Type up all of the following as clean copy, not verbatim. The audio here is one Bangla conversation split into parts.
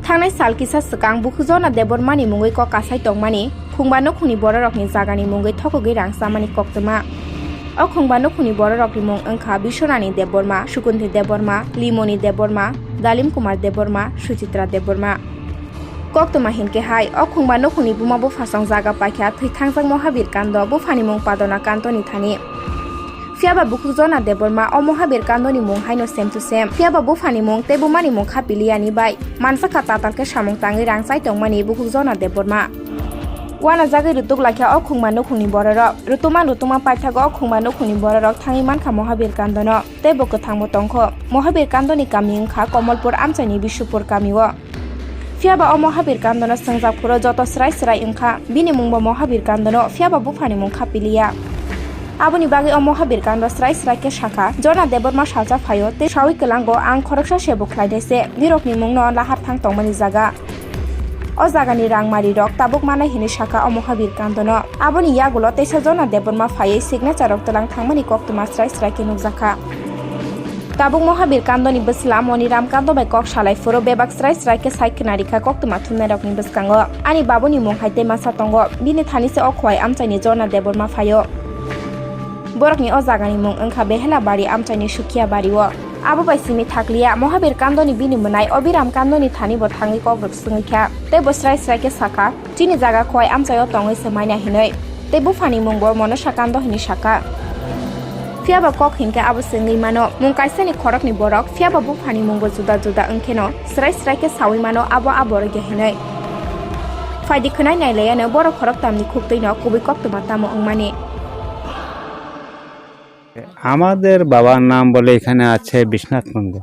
थांनाय साल किसा सकां बुखुजना देबरमानि मुङै क कासाय तंमानि खुंबा नखुनि बररकनि जागानि मुङै थकगै रांसामानि कक्तमा अ खुंबा नखुनि बररकनि मुं ओंखा बिश्वरानी देबबर्मा सुकुन्ति देबबर्मा लिमनि देबबर्मा दालिम कुमार देबबर्मा सुचित्रा देबबर्मा कक्तमा हिनके हाय अ खुंबा नखुनि बुमा बुफासं जागा पाइखा थैथांजों महाबीर कान्द बुफानि मुं पादना कान्तनि थानि फियाबा बुखुजना देबबर्मा अ महाबीर कान्दनि मुं हाइनो सेम टु सेम फियाबा बुफानि मुं ते बुमानि मुं खापिलियानि बाय मानसा खातातालके सामुं ताङै रांसाय तंमानि बुखुजना देबबर्मा वाना जागै रुतुक लाखिया अ खुंबा नखुनि बररक रुतुमा पाइथाग अ खुंबा नखुनि बररक थाङै मानखा महाबीर कान्दन ते बको थांबो तंख महाबीर कान्दनि कामि ओंखा कमलपुर आमचाइनि बिशुपुर कामिओ फियाबा अ महाबीर कान्दन संजाकपुर जत स्राय स्राय ओंखा बिनि मुंबो महाबीर कान्दन फियाबा बुफानि मुं खापिलिया आबुनि बागै अ महाबीर कान्द स्राय स्राय के शाखा जना देबबर्मा सालजा फायो ते सावि कलांगो आं खरकसा सेबु ख्लायदेसे निरकनि मुंनो लाहार थां तंमानि जागा अ जागानि रांमारि रक ताबुक मानाय हिनि शाखा अ महाबीर कान्दन आबुनि यागुलो तेसा जना देबबर्मा फायै सिगनेचार रक तलां थांमानि कक्तमा स्राय स्राय के नुजाखा ताबुक महाबीर कान्दनि बसला मनिराम कान्द बाय कक सालाय फुरो बेबाक स्राय स्राय के साइखना रिखा कक्तमा थुमनाय रकनि बसकांगो आनि बाबुनि मुं हायते मासा तंगो बिनि थानिसे अ खवाय आमचाइनि जना देबबर्मा फायो बरकनि अ जागानि मुं ओंखा बेहेला बारि आमचाइनि सुखिया बारिओ आबो बायसिमि थाकलिया महाबीर कान्दनि बिनि मोनाय अबिराम कान्दनि थानिबो थाङै कग्रक सुङैख्या ते बस्राय स्राय के साखा तिनि जागा खय आमचायो तङै समायना हिनै ते बुफानि मुंबो मनसा कान्द हिनि शाखा फियाबा कक हिनके आबो सिङै मानो मुं काइसानि खरकनि बरक फियाबा बुफानि मुंबो जुदा जुदा ओंखेनो स्राय स्राय के सावै मानो आबो आबोर गेहिनै फायदि खोनाय नायलायानो बर खरक तामनि खुक्तैनो कुबै कक्तमा तामो ओंमानि আমাদের বাবার নাম বলে এখানে আছে বিশ্বনাথ কুন্দ।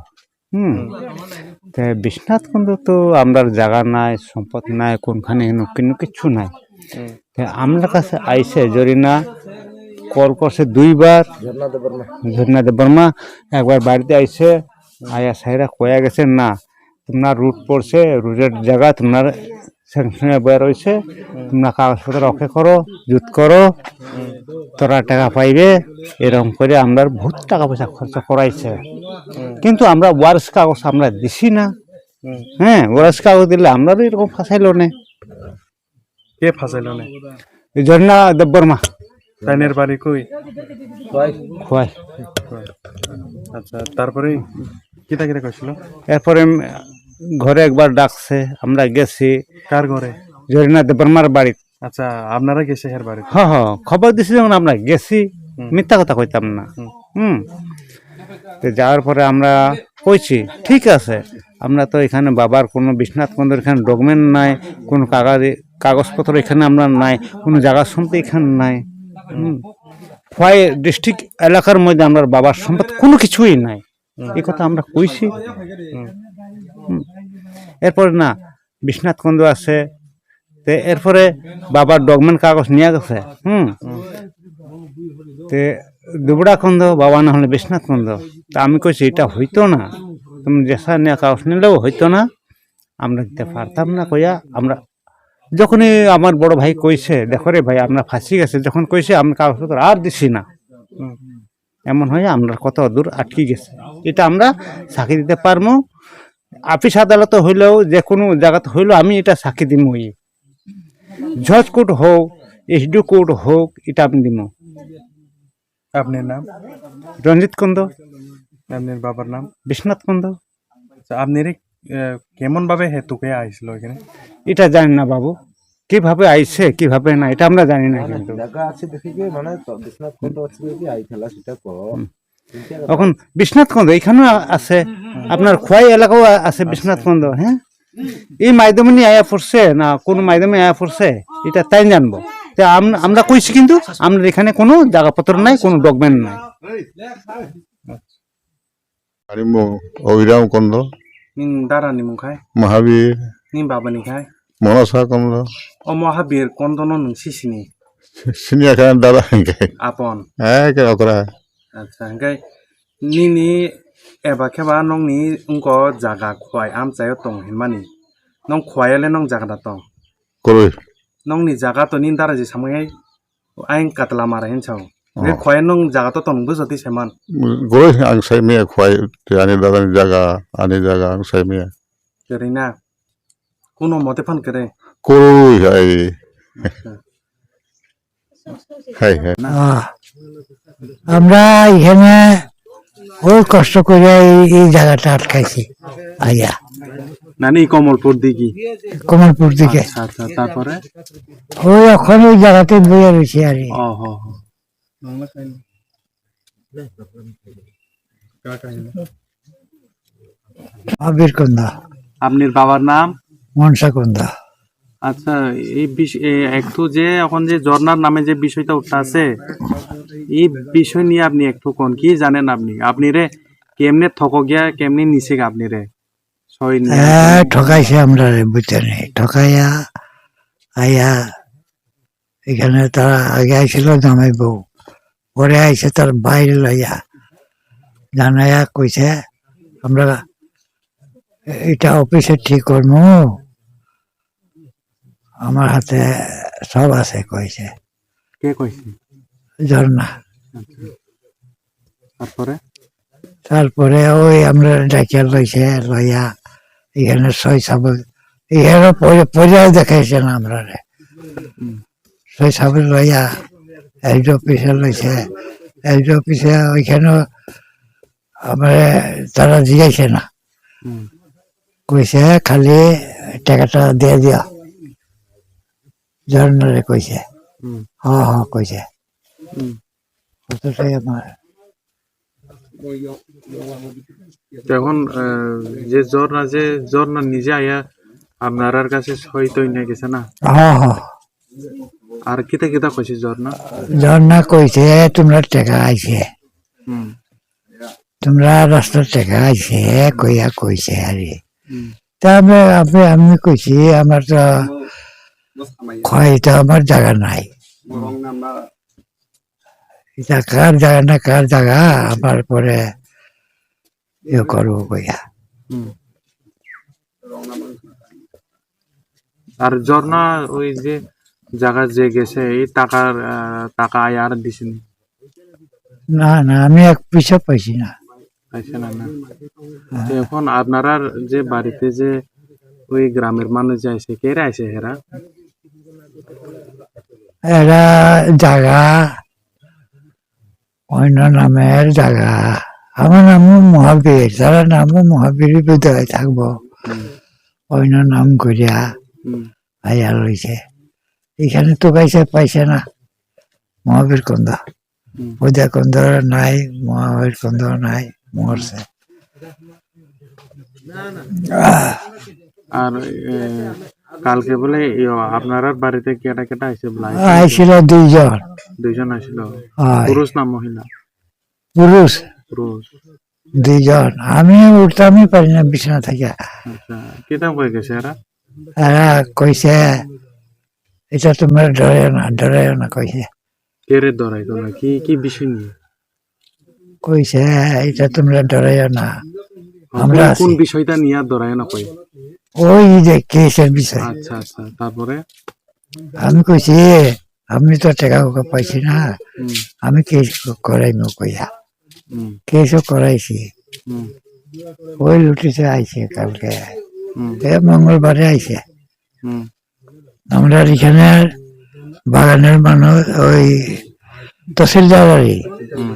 বিশ্বনাথ কুন্দ তো আমরা জায়গা নাই সম্পদ নাই কোনখানে কিন্তু কিচ্ছু নাই আমার কাছে আইসে জরিনা কল করছে দুইবার ঝর্ণা দেববর্মা একবার বাড়িতে আইসে আয়া সাইরা কয়া গেছে না তোমার রুট পড়ছে রুটের জায়গা তোমার সেখানে বয়ে রয়েছে তোমরা কাগজপত্র রক্ষা করো জুত করো তোরা টাকা পাইবে এরকম করে আমরা বহুত টাকা পয়সা খরচা করাইছে কিন্তু আমরা ওয়ারিশ কাগজ আমরা দিছি না হ্যাঁ ওয়ারিশ কাগজ দিলে আমরাও এরকম ফাঁসাইলো না কে ফাঁসাইলো না ঝর্ণা দেববর্মা তাইনের বাড়ি কই খোয়াই আচ্ছা তারপরে কিতা কিতা কইছিল এরপরে ঘরে একবার ডাকছে আমরা গেছি কার ঘরে ঝর্ণা দেববর্মার বাড়ি আচ্ছা আপনারা গেছে হের বাড়ি হ্যাঁ খবর দিছি যখন আমরা গেছি মিথ্যা কথা কইতাম না তো যাওয়ার পরে আমরা কইছি ঠিক আছে আমরা তো এখানে বাবার কোনো বিশ্বনাথ কুন্দের এখানে ডকুমেন্ট নাই কোনো কাগজপত্র এখানে আমরা নাই কোনো জায়গার সম্পত্তি এখানে নাই খোয়াই ডিস্ট্রিক্ট এলাকার মধ্যে আমরা বাবার সম্পদ কোনো কিছুই নাই এই কথা আমরা কইছি এরপরে না বিশ্বনাথ কুন্দ আছে তে এরপরে বাবার ডকুমেন্ট কাগজ নিয়ে গেছে তে দুবড়া কুন্দ বাবা না হলে বিশ্বনাথ কুন্দ তা আমি কইছি এটা হইতো না তুমি যেসা নিয়ে কাগজ নিলেও হইতো না আমরা দিতে পারতাম না কইয়া আমরা যখনই আমার বড় ভাই কইছে দেখো রে ভাই আমরা ফাঁসি গেছে যখন কইছে আমরা কাগজপত্র আর দিছি না এমন হয়ে আমরা কত দূর আটকে গেছে এটা আমরা সাক্ষী দিতে পারবো আপিস আদালত হইলেও যে কোনো জায়গাতে হইলেও আমি এটা সাক্ষী দিমই জজ কোর্ট হোক এসডি কোর্ট হোক এটা আমি দিম আপনার নাম রঞ্জিত কুন্দ আপনার বাবার নাম বিশ্বনাথ কুন্দ আচ্ছা আপনার কেমন ভাবে হেতুকে আইছিল এখানে এটা জানি না বাবু কিভাবে আইছে কিভাবে না এটা আমরা জানি না কিন্তু এখন বিশ্বনাথ কুন্দ এখানেও আছে আপনার খোয়াই এলাকাও আছে বিশ্বনাথ কুন্দ হ্যাঁ এই মাধ্যমে আয়া পড়ছে না কোন মাধ্যমে আয়া পড়ছে এটা তাই জানবো আমরা কইছি কিন্তু আমরা এখানে কোনো জায়গাপত্র নাই কোনো ডকুমেন্ট নাই অবিরাম কুন্দ নিন দারানি মুখায় মহাবীর নিন বাবানি খায় মনসা কুন্দ ও মহাবীর কন্দন নং সিসিনি সিনিয়া খান দাদা আপন একে অকরা আচ্ছা হাঙ্কাই নিনি এবা খেবা নংনি উঙ্ক জাগা খোয়াই আমচায় তং হিনমানি নং খোয়াইলে নং জাগাটা তং করই নংনি জাগা তো নিন দারা যে সামগাই আইন কাতলা মারা হিনছাও রে খোয়াই নং জাগা তো তং বুঝতি সেমান গরই আং সাইমিয়া খোয়াই আনি দাদানি জায়গা আনি জায়গা আং সাইমিয়া জরিনা কোনো মতে ফান করে করই হয় হ্যাঁ হ্যাঁ আমরা এখানে ওই কষ্ট করে এই জায়গাটা আটকাইছি আইয়া নানি কমলপুর দিকে কমলপুর দিকে। আচ্ছা আচ্ছা তারপরে ওই এখন ওই জায়গাতে বইয়া রয়েছে আর কি। ও হ হ আবির কন্দা, আপনার বাবার নাম? মনসা কন্দা। আচ্ছা এই একটু যে এখন যে ঝর্ণার নামে যে বিষয়টা উঠতে আছে এই বিষয় নিয়ে আপনি একটু কোন কি জানেন আপনি আপনি রে কেমনে থক গিয়া কেমনে নিছে আপনি রে সই নিয়ে ঠকাইছে আমরা বুঝতে নেই, ঠকাইয়া আইয়া এখানে তারা আগে আইছিল জামাই বউ, পরে আইসে তার বাইরে লইয়া জানাইয়া কইছে আমরা এটা অফিসে ঠিক করবো, আমার হাতে সব আছে কইছে কে কইছে? ঝর্ণা। তারপরে তারপরে ওই আমরা ডাকিয়া লইছে, লইয়া এখানে সই সাবল এখানে পর্যায়ে দেখাইছে না আমরা সই সাবল লইয়া এলডি অফিসে লইছে, এলডি অফিসে ওইখানে আমার তারা জিগাইছে না, হুম কইছে খালি টাকাটা দিয়ে দিয়া ঝর্ণারে কইছে হুম হ হ কইছে হুম অতটাই আমার। এখন যে ঝর্ণা নিজে আয়া আপনার কাছে সই তৈ নিয়ে গেছে না হ হ আর কিতা কিতা কইছে ঝর্ণা? ঝর্ণা কইছে তোমরা টাকা আইছে, হুম তোমরা রাস্তার টাকা আইছে কইয়া কইছে আরে হুম তারপরে আমি কইছি আমার তো এটা আমার জায়গা নাই, এটা কার জায়গা না কার জায়গা আমার পরে ইয়ে করবো কইয়া। হুম আর ঝর্ণা ওই যে জায়গা যে গেছে এই টাকা আয় আর দিছেন না না আমি এক পয়সা পাইছি না। পাইছে না না তো এখন আপনারা যে বাড়িতে যে ওই গ্রামের মানুষ যাইছে কে আইছে হেরা এরা জায়গা অন্য নামের জায়গা, আমার নামও মহাবীর, তারা নামও মহাবীর বিদ্যালয় থাকবো অন্য নাম করিয়া হুম আইয়া রয়েছে। এখানে তো পাইছে না মহাবীর কন্দা, হুম পূজা কন্দ নাই, মহাবীর কন্দ নাই, মরছে। আর কালকে বলে আপনার বাড়িতে কেটা কেটা আইছে বলে আইছিল দুইজন আইছিল হয়, পুরুষ না মহিলা? পুরুষ পুরুষ। 2 জন। আমি উঠতামই পারি না বিছানা থেকে। আচ্ছা কেটা কয়ে গেছে এরা? এরা কইছে এটা তোমরা ডরাইও না কইছে, কে রে ধরাই তোমরা কি কি বিষয় নিয়ে কইছে এটা তোমরা ডরাইও না আমরা কোন আছি। বিষয়টা নিয়ে ধরাই না কই? ওই যে কেসের বিষয়। আচ্ছা আচ্ছা তারপরে আমি কইছি আমি তো টাকা পাইছি না, হুম আমি কেস করাইমু কইয়া হুম কেসও করাইছি। হুম ওই লুটিতে আইছে কালকে, হুম মঙ্গলবারে আইছে। হুম আমরা এখানে বাগানের মানুষ ওই তহসিলদার বাড়ি, হুম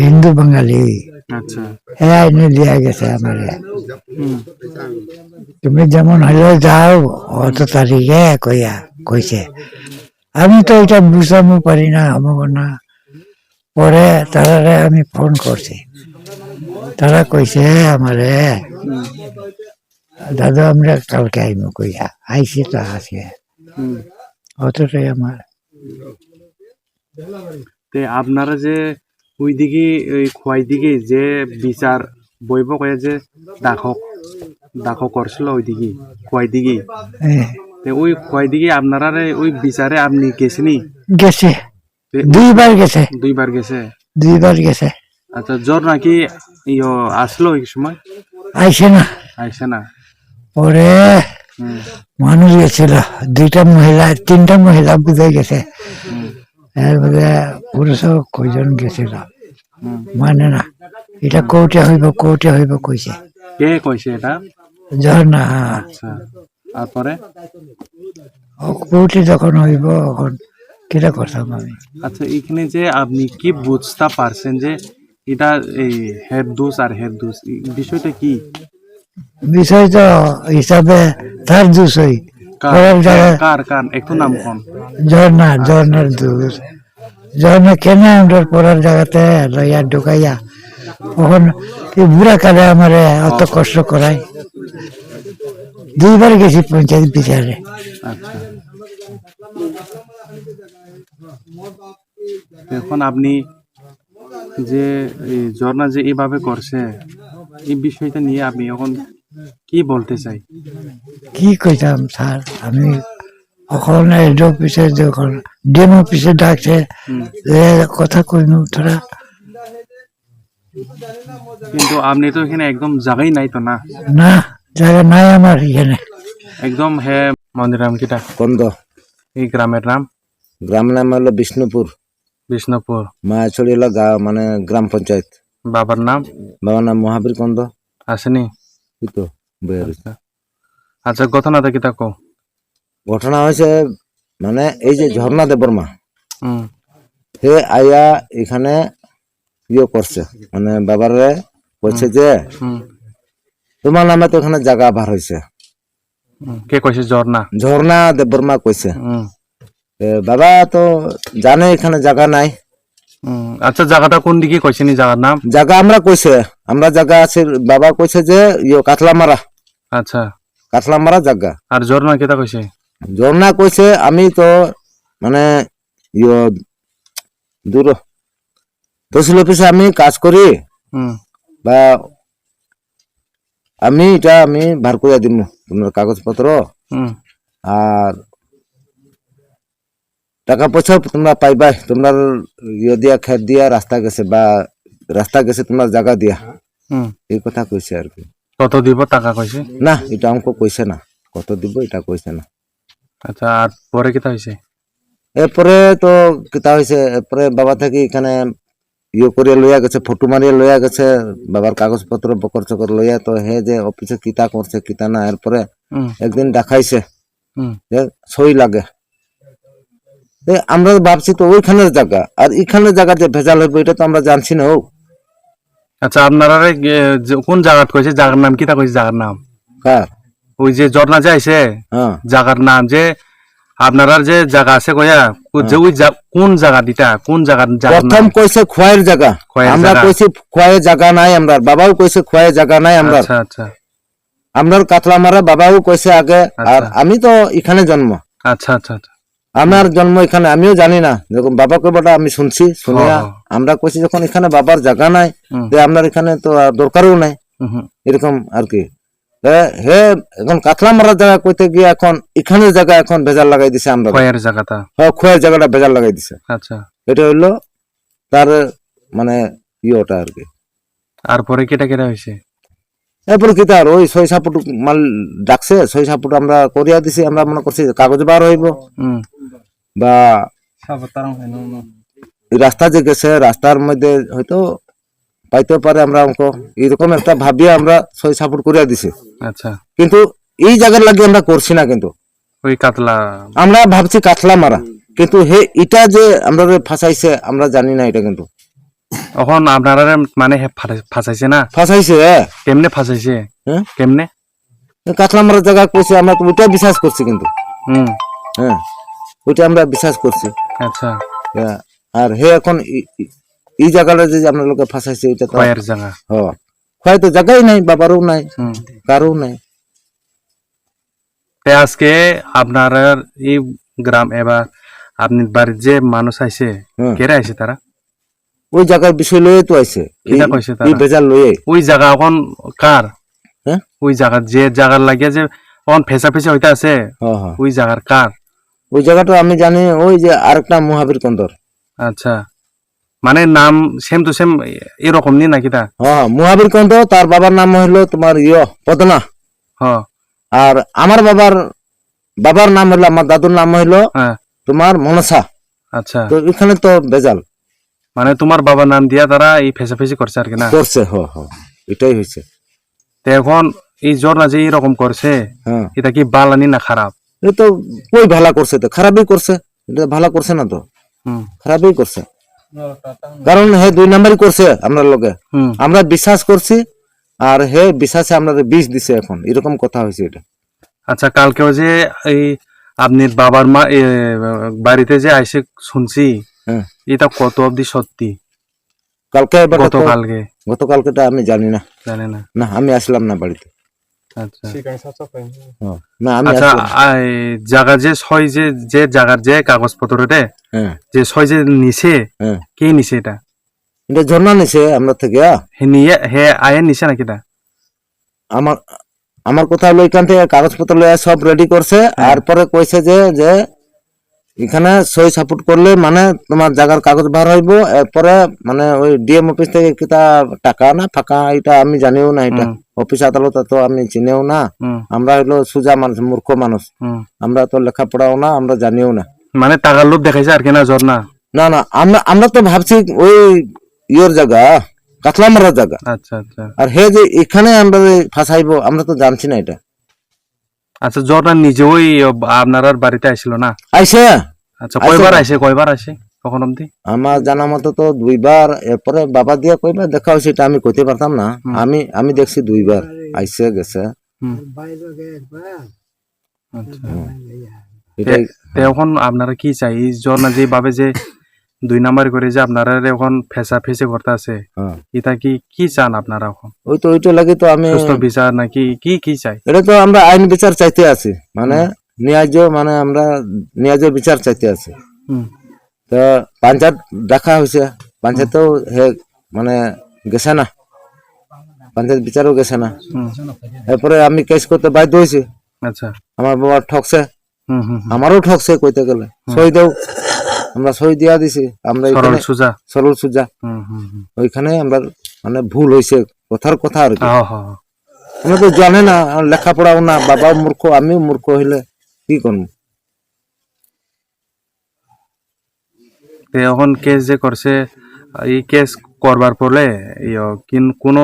হিন্দু বাঙালি, আচ্ছা হ্যাঁ এনে দিয়া গেছে আমারে, হুম তুমি যেমন হলেও যাও অত তারিখে কইছে। আমি তো এটা বুঝামো পারি না আমাকে না। পরে তারারে আমি ফোন করছি, তারা কইছে আমারে দাদা আমরা কালকে আইমু কইয়া আইসি তো আছে হুম অতটাই আমার। তে আপনারা যে ওই দিকে ওই খোয়াই দিকে যে বিচার বইব কয়ে যে দাখো করছিল ওই দিকে খোয়াই দিকে, হ্যাঁ, ওই খোয়াই দিকে আপনারা ওই বিচারে আপনি গেছেনি? গেছে 2 বার গেছে, 2 বার গেছে। 2 বার গেছে। আচ্ছা জ্বর নাকি আসলো ওই সময়? আইসে না, আইসে না। পরে হুম মানুষ গেছিল 2টা মহিলা 3টা মহিলা বুঝে গেছে, হুম এর মধ্যে পুরুষও কয়জন গেছিল হুম মানে না, এটা কোর্টে হইব কইছে। কে কইছে এটা? ঝর্ণা আচ্ছা তারপরে কোটি যখন হইব তখন কিটা করতাম আমি। আচ্ছা এখানে যে আপনি কি বুঝতে পারছেন যে এটা এই হেড দোষ আর হেড দোষ বিষয়টা কি বিষয় তো হিসাবে তার দোষই পরের জায়গায় কার কার একটু নাম কোন ঝর্ণার দোষ। ঝর্ণা কেন আমরা পরের জায়গাতে লইয়া ঢুকাইয়া তখন এই বুড়া কালে আমার অত কষ্ট করাই। 2 বার গেছি পঞ্চায়েত বিচারে। আচ্ছা এখন আপনি যে এই ঝর্ণা যে এইভাবে করছে এই বিষয়টা নিয়ে আপনি এখন কি বলতে চাই কি কইতাম স্যার, আমি এখন হেড অফিসে যখন ডিএম অফিসে ডাকছে এ কথা কইনু তোরা। কিন্তু আপনি তো এখানে একদম জায়গাই নাই তো না না জায়গা নাই আমার এখানে। একদম হ্যাঁ মন্দিরাম কিটা কন্দ এই গ্রামের নাম গ্রাম নাম হলো বিষ্ণুপুর, বিষ্ণুপুর মায়াছড়ি হলো মানে গ্রাম পঞ্চায়েত। বাবার নাম বাবার নাম মহাবীর কন্দ। আসেনি এই তো বইয়ের। আচ্ছা ঘটনাটা কিটা কো ঘটনা হয়েছে মানে এই যে ঝর্ণা দেববর্মা হুম হে আয়া এখানে করছে মানে বাবারে বলছে যে হুম তোমার নামে তো এখানে জায়গা বার হয়েছে। কে কইছে ঝর্ণা ঝর্ণা দেববর্মা কইছে হুম বাবা তো জানে এখানে জায়গা নাই। আচ্ছা জায়গাটা কোন দিকে কইছে নি জায়গার নাম জায়গা আমরা কইছে আমরা জায়গা আছে বাবা কইছে যে কাতলামারা আচ্ছা কাতলামারা জায়গা। আর ঝর্ণা কেটা কইছে ঝর্ণা কইছে আমি তো মানে দূর তহসিল অফিসে আমি কাজ করি হুম বা আমি বার করে দিব তোমার কাগজপত্র হুম আর টাকা পয়সা তোমরা পাইবাই তোমার দিয়া খেত দিয়া রাস্তা গেছে বা রাস্তা গেছে তোমার জায়গা দিয়া হুম এই কথা কইছে আর কি। কত দিব টাকা কইছে না এটা আমাকে কইছে না কত দিব এটা কইছে না। আচ্ছা আর পরে কিটা হইছে এরপরে তো কিতা হয়েছে এরপরে বাবা থেকে এখানে করে লইয়া গেছে ফটো মারিয়ে লইয়া গেছে বাবার কাগজপত্র বকর চকর লইয়া তো হে যে অফিসে কিতা করছে কিতা না এরপরে হুম একদিন দেখাইছে হুম যে সই লাগে। আমরা ভাবছি তো ওইখানের জায়গা আর এখানের জায়গা যে ভেজাল হইব এটা তো আমরা জানছি না। আচ্ছা আপনারা কোন জায়গা কইছে জায়গার নাম কিটা কইছে জায়গার নাম কার ওই যে ঝর্ণা যাইছে হ্যাঁ জায়গার নাম যে আপনারা যে জায়গা আছে কইয়া যে ওই কোন জায়গা দিটা কোন জায়গার প্রথম কইছে খোয়াইয়ের জায়গা খোয়াইয়ের আমরা জায়গা। কইছি খোয়াইয়ের জায়গা নাই আমরা বাবাও কইছে খোয়াইয়ের জায়গা নাই আমরা আচ্ছা আচ্ছা আমরা কাতলামারা বাবাও কইছে আগে আর আচ্ছা। আমি তো এখানে জন্ম আচ্ছা আচ্ছা আচ্ছা আমার জন্ম এখানে আমিও জানি না যখন বাবা কইবাটা আমি শুনছি শুনিয়া হ্যাঁ, হ্যাঁ। আমরা কইছি যখন এখানে বাবার জায়গা নাই হুম। যে আপনার এখানে তো আর দরকারও নাই হুম এরকম আর কি। হে এখন কাতলা মারার জায়গা কইতে গিয়ে এখন এখানের জায়গা এখন ভেজাল লাগাই দিছে আমরা খয়ের জায়গাটা খোয়ার জায়গাটা ভেজাল লাগাই দিছে। আচ্ছা এটা হইলো তার মানে ওটা আর কি। আর পরে কেটা কেটা হইছে এরপরে কি তার ওই 6-7 ফুট মাল ডাকছে 6-7 ফুট আমরা করিয়া দিছি আমরা মনে করছি কাগজ বার হইব হুম বা রাস্তা যে গেছে রাস্তার মধ্যে হয়তো পাইতে পারে আমরা অঙ্ক এরকম একটা ভাবিয়ে আমরা 6-7 ফুট করিয়া দিছি আচ্ছা কিন্তু এই জায়গার লাগে আমরা করছি না কিন্তু ওই কাতলা আমরা ভাবছি কাতলা মারা কিন্তু হে এটা যে আমরা ফাঁসাইছে আমরা জানি না এটা কিন্তু এখন আপনারা মানে ফাঁসাইছে না ফাঁসাইছে কেমনে ফাঁসাইছে হ্যাঁ কেমনে কাতলা মারার জায়গা কইছে আমরা তো ওইটা বিশ্বাস করছি কিন্তু হুম হ্যাঁ ওইটা আমরা বিশ্বাস করছি। আচ্ছা হ্যাঁ, আর হে এখন এই জায়গাটা যে আপনার লোকে ফাঁসাইছে এটা তো খয়ের জায়গা হয়তো জায়গাই নাই বাবারও নাই হুম কারও নাই। আজকে আপনার এই গ্রাম এবার আপনি বাড়ির যে মানুষ আইছে হুম। কেরা আইছে তারা ওই জায়গার বিষয় লয়ে তো আইছে কিটা কইছে তারা? এই ভেজাল লয়ে ওই জায়গা এখন কার হ্যাঁ ওই জায়গা যে জায়গার লাগিয়ে যে এখন ফেসা ফেসা হইতে আছে হ্যাঁ হ্যাঁ ওই জায়গার কার ওই জায়গাটা আমি জানি ওই যে আরেকটা মহাবীর কন্দর। আচ্ছা মানে নাম সেম টু সেম এরকম নি নাকি তা হ্যাঁ মহাবীর কন্দ তার বাবার নাম হইলো তোমার পদনা হ আর আমার বাবার নাম হইলো আমার দাদুর নাম হইলো হ্যাঁ তোমার মনসা। আচ্ছা তো এখানে তো বেজাল মানে তোমার বাবার নাম দিয়া তারা এই ফেসা ফেসি করছে আর কি না করছে হ হ এটাই হয়েছে। তো এখন এই ঝর্ণা যে এরকম করছে হ্যাঁ এটা কি বালানি না খারাপ? এটা তো কই ভালা করছে, তো খারাপই করছে, এটা ভালা করছে না তো, হুম খারাপই করছে। কারণ হে 2 নাম্বারই করছে আমরা লগে, হুম আমরা বিশ্বাস করছি আর হে বিশ্বাসে আমরা বিষ দিছে, এখন এরকম কথা হয়েছে এটা। আচ্ছা, কালকেও যে এই আপনার বাবার মা বাড়িতে যে আইসে শুনছি, হ্যাঁ এটা কত অবধি সত্যি? কালকে গতকালকে গতকালকেটা আমি জানি না, জানে না। না আমি আসলাম না বাড়িতে। আচ্ছা হ্যাঁ, না আমি আচ্ছা, আসলাম। জায়গা যে সই যে জায়গার যে কাগজপত্র রে হ্যাঁ যে সই যে নিছে, হ্যাঁ, কে নিছে এটা? এটা ঝর্ণা নিছে আমরা থেকে। হে নিয়ে হে আয়ের নিছে নাকি এটা? আমার আমার কথা হলো এখান থেকে কাগজপত্র লয়ে সব রেডি করছে, আর পরে কইছে যে এখানে সই সাপোর্ট করলে মানে তোমার জায়গার কাগজ বার হইব, এরপরে মানে ওই ডিএম অফিস থেকে কিতা টাকা না ফাঁকা এটা আমি জানিও না, এটা অফিস আদালত তো আমি চিনেও না। হুম আমরা হলো সুজা মানুষ, মূর্খ মানুষ, হুম আমরা তো লেখাপড়াও না, আমরা জানিও না। মানে টাকার লোভ দেখাইছে আর কি না ঝর্ণা? না না, আমরা তো ভাবছি ওই ইয়োর জায়গা, কাতলামারার জায়গা, আচ্ছা আচ্ছা আর হে যে এখানে আমরা যে ফাঁসাইবো আমরা তো জানছি না এটা। আচ্ছা, ঝর্ণা নিজে ওই আপনার বাড়িতে আইছিল না? আইসে আচ্ছা, কয়বার আসে কখন অবধি? আমার জানা মতো তো 2 বার, এরপরে বাবা দিয়ে কইবার দেখা হয়েছে, এটা আমি কইতে পারতাম না। আমি দেখছি 2 বার আইসে গেছে। হুম আচ্ছা, এটাই তো এখন আপনারা কি চাই? এই ঝর্ণা যেভাবে যে 2 নাম্বার করে যে আপনারা এখন ফেসা ফেসে করতে আছে, হ্যাঁ, এটা কি চান আপনারা এখন? ওইটা লাগি তো আমি, সুস্থ বিচার নাকি কি চাই? এটা তো আমরা আইন বিচার চাইতে আছি, মানে ন্যায্য, মানে আমরা ন্যায্য বিচার চাইতে আছি। হুম তো পঞ্চায়েত দেখা হয়েছে, পঞ্চায়েতেও হে মানে গেছে না, পঞ্চায়েত বিচারও গেছে না। হুম এরপরে আমি কেস করতে বাধ্য হয়েছি, আচ্ছা আমার বাবা ঠকছে, হুম হুম আমারও ঠকছে কইতে গেলে। সই দেও, আমরা সই দিয়া দিছি, আমরা সরল এখানে সুজা। সরল সুজা, হুম হুম হুম ওইখানে আমরা মানে ভুল হয়েছে, কথার কথা আর কি। হ্যাঁ হ্যাঁ আমরা তো জানে না, আর লেখাপড়াও না, বাবাও মূর্খ, আমিও মূর্খ হইলে কি করবো। তো এখন কেস যে করছে, এই কেস করবার পরে কোনো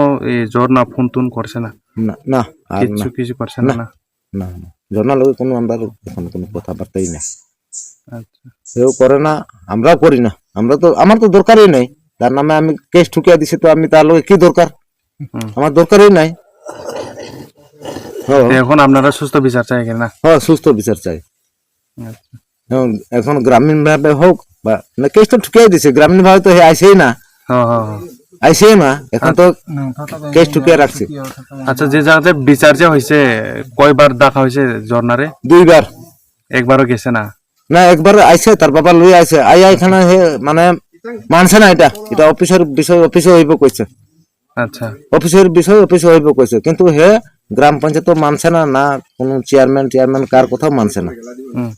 ঝর্ণা ফোন টুন করছে না? না না আর না, কিছু করছে না না? না না, জন্মালয়ে কোনো আমরা এখন কোনো কথাবার্তাই নেই, আচ্ছা সেও করে না, আমরাও করি না। আমার তো দরকারই নেই, তার নামে আমি কেস ঠুকিয়া দিছি, তো আমি তার লগে কি দরকার, হুম। আমার দরকারই নাই। তো এখন আপনারা সুস্থ বিচার চাই কেন না? হ্যাঁ, সুস্থ বিচার চাই। আচ্ছা এখন গ্রামীণ ভাবে হোক বা কেস তো ঠুকিয়াই দিছে, গ্রামীণ ভাবে তো হে আইসেই না, হ্যাঁ হ্যাঁ হ্যাঁ। আইসেই না, এখন তো কেস ঠুকিয়ে রাখছি। আচ্ছা, যে জায়গাতে বিচার যে হয়েছে, কয়বার দেখা হয়েছে ঝর্ণারে? 2 বার। একবারও গেছে না? না, একবার আইছে, তার বাবা লই আইছে, আইয়া এখানে হে মানে মানছে না, এটা অফিসের বিষয়, অফিসে হইব কইছে, আচ্ছা অফিসের বিষয় অফিসে হইব কইছে, কিন্তু হে গ্রাম পঞ্চায়েত মানছে না, না কোনো চেয়ারম্যান কার কথাও মানছে না। হুম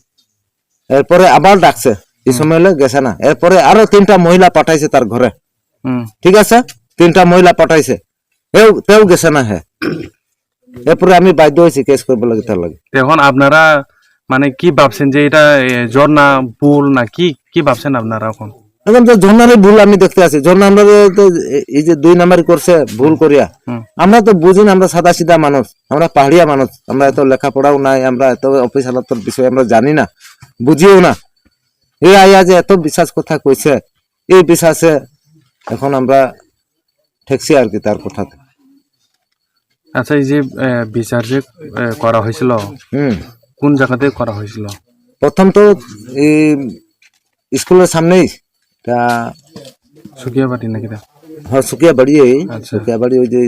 এরপরে আবার ডাকছে, এই সময় হলে গেছে না, এরপরে আরো 3টা মহিলা পাঠাইছে তার ঘরে, হুম ঠিক আছে, 3টা মহিলা পাঠাইছে, তেও গেছে না হে। এরপরে আমি বাধ্য হয়েছি কেস করবো লাগে তার লাগে। তো এখন আপনারা মানে কি ভাবছেন যে এটা ঝর্ণা ভুল না কি ভাবছেন আপনারা এখন? এখন তো ঝর্ণারই ভুল আমি দেখতে আছি, ঝর্ণা আমরা তো এই যে 2 নাম্বার করছে ভুল করিয়া, হুম আমরা তো বুঝি না, আমরা সাদা সিধা মানুষ, আমরা পাহাড়িয়া মানুষ, আমরা এত লেখাপড়াও নাই, আমরা এত অফিস আলাপের বিষয় আমরা জানি না, বুঝিও না। এই আয়া যে এত বিশ্বাস কথা কইছে, এই বিশ্বাসে এখন আমরা ঠেকছি আর কি তার কথাতে। আচ্ছা, এই যে বিচার যে করা হয়েছিল, কোন জায়গাতে করা হয়েছিল? প্রথম তো এই স্কুলের সামনেই, তা সুকিয়া বাড়ি নাকি? হ্যাঁ, সুকিয়া বাড়ি, আচ্ছা। সুকিয়া বাড়ি, ওই যে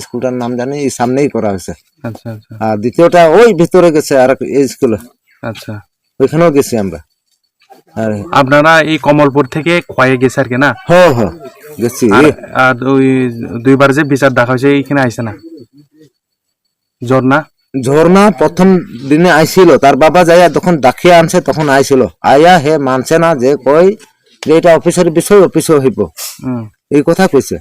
স্কুলটার নাম জানি, এই সামনেই করা হয়েছে। আচ্ছা আচ্ছা আর দ্বিতীয়টা ওই ভিতরে গেছে আর এই স্কুলে, আচ্ছা। ওইখানেও গেছি আমরা। আর আপনারা এই কমলপুর থেকে খয়ে গেছে আর কি না? হ্যাঁ গেছি। আর ওই 2বার যে বিচার দেখা হয়েছে এইখানে আইসে না ঝর্ণা প্রথম দিনে আইছিল, তার বাবা যাইয়া তখন দাখিয়া আনছে, তখন আইছিল, আয়া হে মানছে না, যে কই যে এটা অফিসের বিষয়, অফিসে হইব, এই কথা কইছে।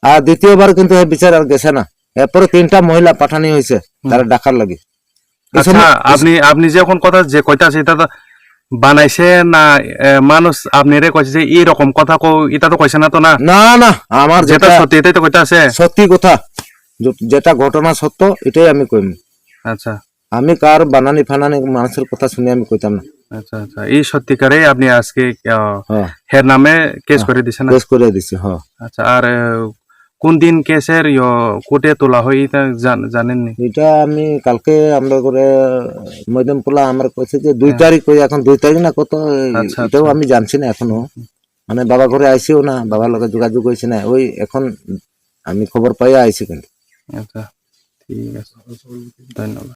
আর দ্বিতীয়বার কিন্তু হে বিচার আর গেছে না, এরপরে 3টা মহিলা পাঠানি হয়েছে তারা ডাকার লাগে। আচ্ছা, আপনি যে এখন কথা যে কইতা আছে, এটা তো বানাইছে না মানুষ আপনি রে কইছে যে এরকম কথা এটা তো কইছে না তো? না না না, আমার যেটা সত্যি এটাই তো কইতা আছে, সত্যি কথা, যেটা ঘটনা সত্য এটাই আমি কইম। আচ্ছা আমি কার বানানি ফানানি মানুষের কথা শুনে আমি কইতাম না। আচ্ছা আচ্ছা এই সত্যিকারে আপনি আজকে হ্যাঁ হের নামে কেস করে দিছেন না? কেস করে দিছি। হ্যাঁ আচ্ছা আর কোন দিন কেসের কোর্টে তোলা হয় এটা জানেননি? এটা আমি কালকে আমরা করে মৈদমপুলা আমার কইছে যে 2 তারিখ কই, এখন 2 তারিখ না কত আচ্ছা, এটাও আমি জানছি না এখনো। মানে বাবা ঘরে আইসিও না, বাবার লগে যোগাযোগ হয়েছে না, ওই এখন আমি খবর পাইয়া আইছি কিন্তু। আচ্ছা ঠিক আছে, ধন্যবাদ।